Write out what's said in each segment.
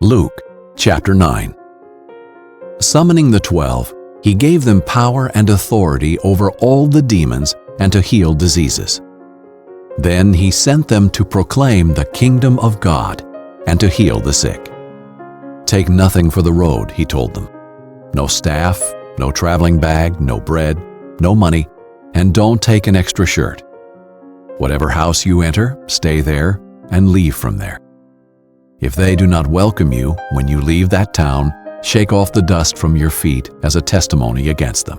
Luke chapter 9. Summoning the 12, he gave them power and authority over all the demons and to heal diseases. Then he sent them to proclaim the kingdom of God and to heal the sick. Take nothing for the road, he told them. No staff, no traveling bag, no bread, no money, and don't take an extra shirt. Whatever house you enter, stay there and leave from there. If they do not welcome you when you leave that town, shake off the dust from your feet as a testimony against them.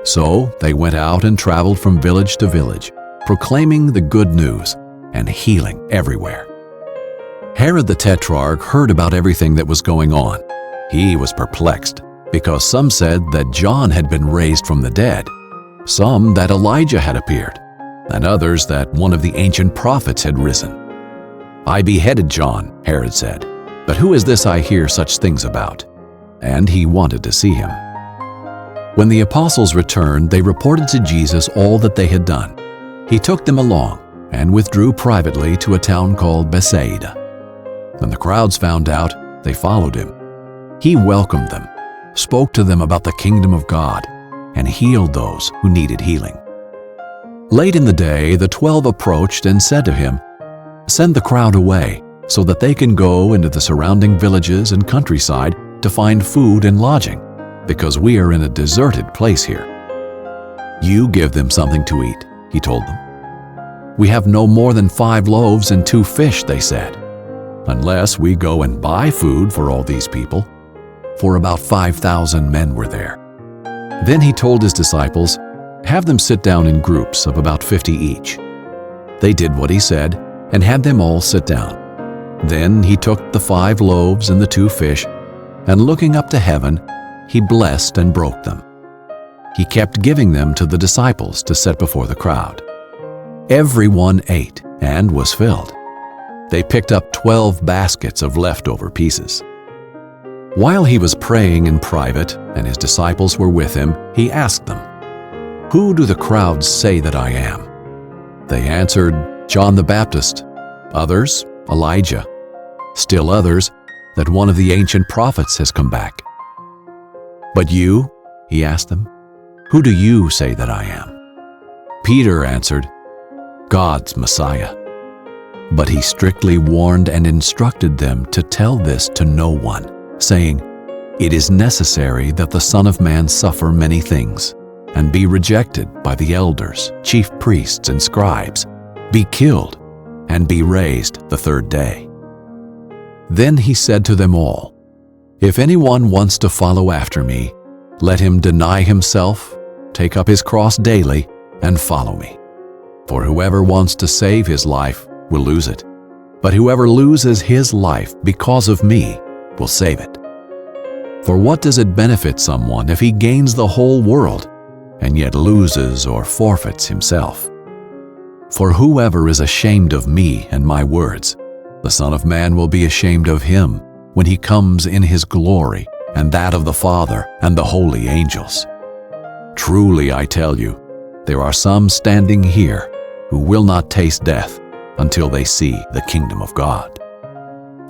So they went out and traveled from village to village, proclaiming the good news and healing everywhere. Herod the Tetrarch heard about everything that was going on. He was perplexed, because some said that John had been raised from the dead, some that Elijah had appeared, and others that one of the ancient prophets had risen. I beheaded John, Herod said, but who is this I hear such things about? And he wanted to see him. When the apostles returned, they reported to Jesus all that they had done. He took them along and withdrew privately to a town called Bethsaida. When the crowds found out, they followed him. He welcomed them, spoke to them about the kingdom of God, and healed those who needed healing. Late in the day, the 12 approached and said to him, "Send the crowd away, so that they can go into the surrounding villages and countryside to find food and lodging, because we are in a deserted place here." "You give them something to eat," he told them. "We have no more than 5 loaves and 2 fish," they said, "unless we go and buy food for all these people." For about 5,000 men were there. Then he told his disciples, "Have them sit down in groups of about 50 each." They did what he said and had them all sit down. Then he took the 5 loaves and the 2 fish, and looking up to heaven, he blessed and broke them. He kept giving them to the disciples to set before the crowd. Everyone ate and was filled. They picked up 12 baskets of leftover pieces. While he was praying in private and his disciples were with him, he asked them, "Who do the crowds say that I am?" They answered, "John the Baptist, others, Elijah, still others, that one of the ancient prophets has come back." "But you," he asked them, "who do you say that I am?" Peter answered, "God's Messiah." But he strictly warned and instructed them to tell this to no one, saying, "It is necessary that the Son of Man suffer many things, and be rejected by the elders, chief priests, and scribes, be killed, and be raised the 3rd day." Then he said to them all, "If anyone wants to follow after me, let him deny himself, take up his cross daily, and follow me. For whoever wants to save his life will lose it, but whoever loses his life because of me will save it. For what does it benefit someone if he gains the whole world and yet loses or forfeits himself? For whoever is ashamed of me and my words, the Son of Man will be ashamed of him when he comes in his glory and that of the Father and the holy angels. Truly I tell you, there are some standing here who will not taste death until they see the kingdom of God."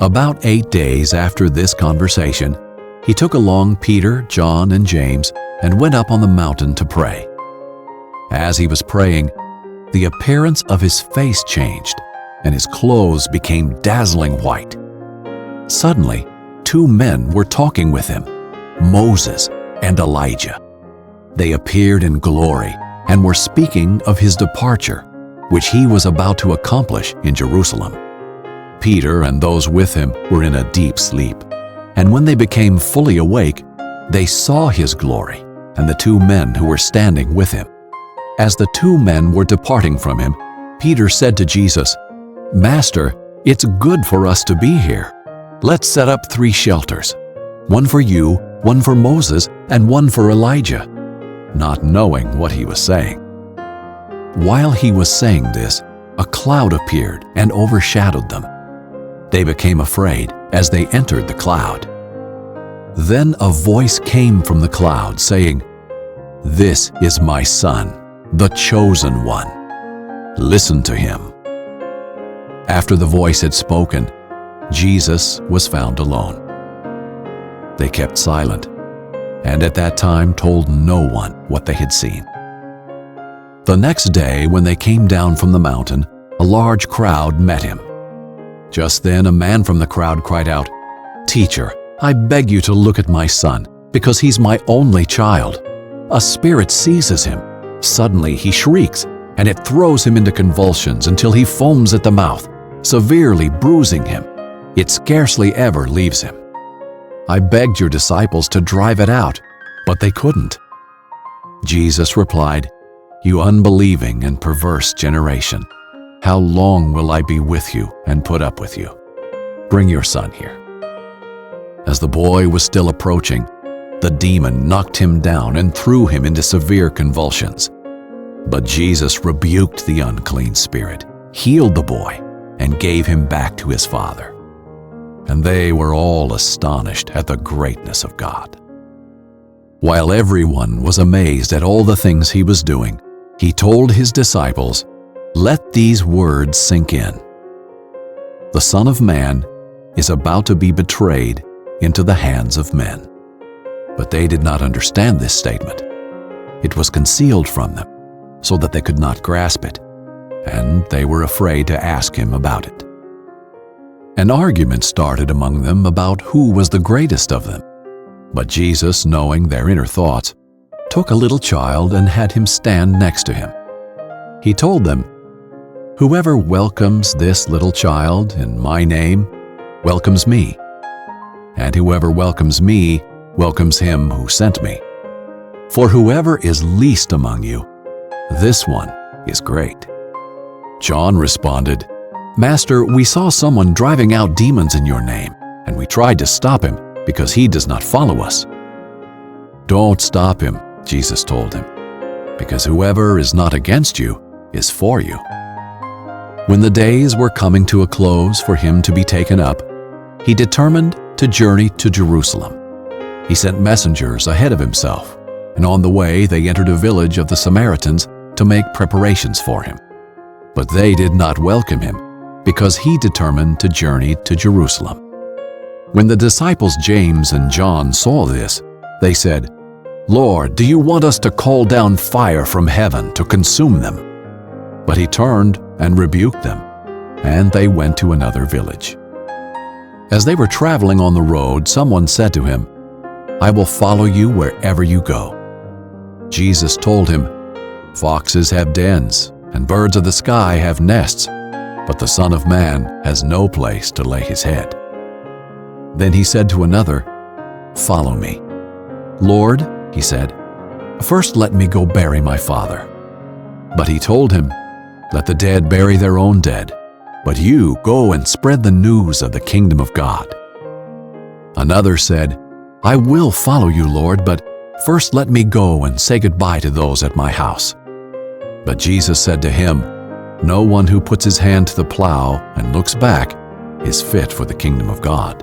About 8 days after this conversation, he took along Peter, John, and James and went up on the mountain to pray. As he was praying, the appearance of his face changed, and his clothes became dazzling white. Suddenly, 2 men were talking with him, Moses and Elijah. They appeared in glory and were speaking of his departure, which he was about to accomplish in Jerusalem. Peter and those with him were in a deep sleep, and when they became fully awake, they saw his glory and the 2 men who were standing with him. As the 2 men were departing from him, Peter said to Jesus, "Master, it's good for us to be here. Let's set up 3 shelters, one for you, one for Moses, and one for Elijah," not knowing what he was saying. While he was saying this, a cloud appeared and overshadowed them. They became afraid as they entered the cloud. Then a voice came from the cloud saying, "This is my Son, the chosen one. Listen to him." After the voice had spoken, Jesus was found alone. They kept silent, and at that time told no one what they had seen. The next day, when they came down from the mountain, a large crowd met him. Just then a man from the crowd cried out, "Teacher, I beg you to look at my son, because he's my only child. A spirit seizes him. Suddenly he shrieks, and it throws him into convulsions until he foams at the mouth, severely bruising him. It scarcely ever leaves him. I begged your disciples to drive it out, but they couldn't." Jesus replied, "You unbelieving and perverse generation, how long will I be with you and put up with you? Bring your son here." As the boy was still approaching, the demon knocked him down and threw him into severe convulsions. But Jesus rebuked the unclean spirit, healed the boy, and gave him back to his father. And they were all astonished at the greatness of God. While everyone was amazed at all the things he was doing, he told his disciples, "Let these words sink in. The Son of Man is about to be betrayed into the hands of men." But they did not understand this statement. It was concealed from them, so that they could not grasp it, and they were afraid to ask him about it. An argument started among them about who was the greatest of them. But Jesus, knowing their inner thoughts, took a little child and had him stand next to him. He told them, "Whoever welcomes this little child in my name welcomes me, and whoever welcomes me welcomes him who sent me. For whoever is least among you, this one is great." John responded, "Master, we saw someone driving out demons in your name, and we tried to stop him because he does not follow us." "Don't stop him," Jesus told him, "because whoever is not against you is for you." When the days were coming to a close for him to be taken up, he determined to journey to Jerusalem. He sent messengers ahead of himself, and on the way they entered a village of the Samaritans to make preparations for him. But they did not welcome him, because he determined to journey to Jerusalem. When the disciples James and John saw this, they said, "Lord, do you want us to call down fire from heaven to consume them?" But he turned and rebuked them, and they went to another village. As they were traveling on the road, someone said to him, "I will follow you wherever you go." Jesus told him, "Foxes have dens, and birds of the sky have nests, but the Son of Man has no place to lay his head." Then he said to another, "Follow me." "Lord," he said, "first let me go bury my father." But he told him, "Let the dead bury their own dead, but you go and spread the news of the kingdom of God." Another said, "I will follow you, Lord, but first let me go and say goodbye to those at my house." But Jesus said to him, "No one who puts his hand to the plow and looks back is fit for the kingdom of God."